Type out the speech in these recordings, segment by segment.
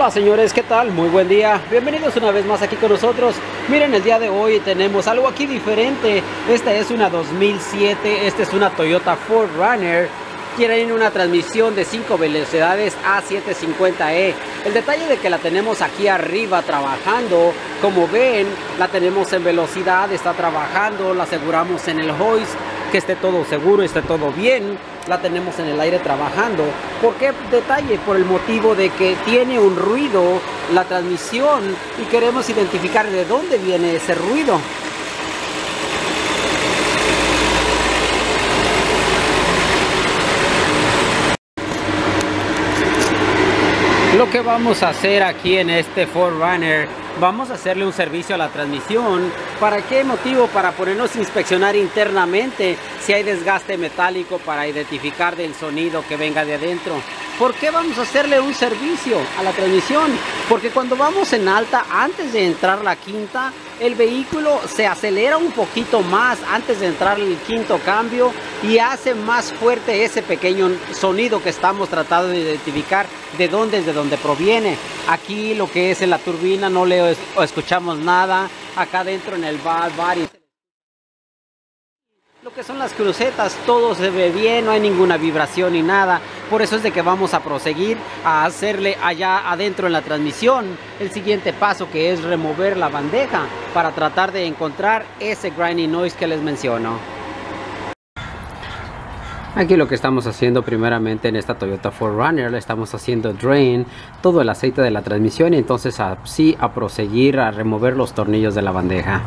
Hola señores, ¿qué tal? Muy buen día. Bienvenidos una vez más aquí con nosotros. Miren, el día de hoy tenemos algo aquí diferente. Esta es una 2007, esta es una Toyota 4Runner. Tienen una transmisión de 5 velocidades A750E. El detalle de que la tenemos aquí arriba trabajando, como ven, la tenemos en velocidad, está trabajando, la aseguramos en el hoist, que esté todo seguro, esté todo bien. La tenemos en el aire trabajando. ¿Por qué detalle? Por el motivo de que tiene un ruido la transmisión y queremos identificar de dónde viene ese ruido. Lo que vamos a hacer aquí en este 4Runner, vamos a hacerle un servicio a la transmisión. ¿Para qué motivo? Para ponernos a inspeccionar internamente si hay desgaste metálico, para identificar del sonido que venga de adentro. ¿Por qué vamos a hacerle un servicio a la transmisión? Porque cuando vamos en alta, antes de entrar la quinta, el vehículo se acelera un poquito más antes de entrar el quinto cambio y hace más fuerte ese pequeño sonido que estamos tratando de identificar de dónde proviene. Aquí lo que es en la turbina no le escuchamos nada. Acá dentro en el valve, lo que son las crucetas, todo se ve bien, no hay ninguna vibración ni nada. Por eso es de que vamos a proseguir a hacerle allá adentro en la transmisión el siguiente paso, que es remover la bandeja para tratar de encontrar ese grinding noise que les menciono. Aquí lo que estamos haciendo primeramente en esta Toyota 4Runner, le estamos haciendo drain todo el aceite de la transmisión y entonces así a proseguir a remover los tornillos de la bandeja.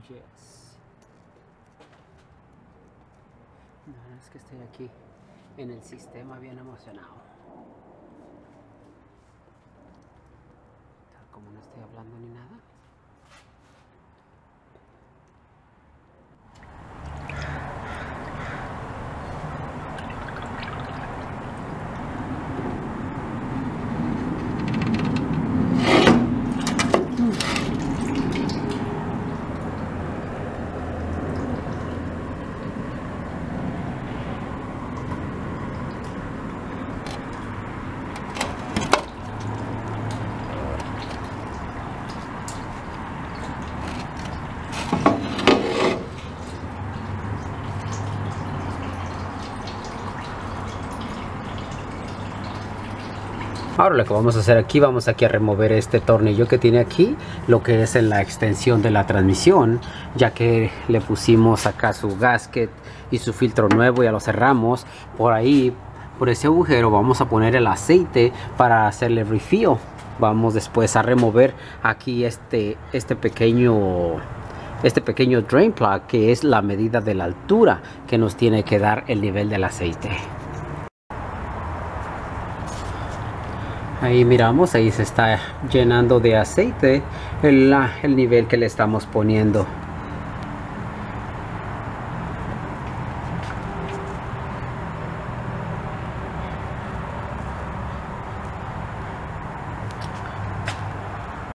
Yes. No, es que estoy aquí en el sistema bien emocionado. Tal como no estoy hablando ni nada. Ahora lo que vamos a hacer aquí, vamos aquí a remover este tornillo que tiene aquí, lo que es en la extensión de la transmisión, ya que le pusimos acá su gasket y su filtro nuevo, ya lo cerramos. Por ahí, por ese agujero vamos a poner el aceite para hacerle refill. Vamos después a remover aquí este pequeño drain plug, que es la medida de la altura que nos tiene que dar el nivel del aceite. Ahí miramos, ahí se está llenando de aceite el nivel que le estamos poniendo.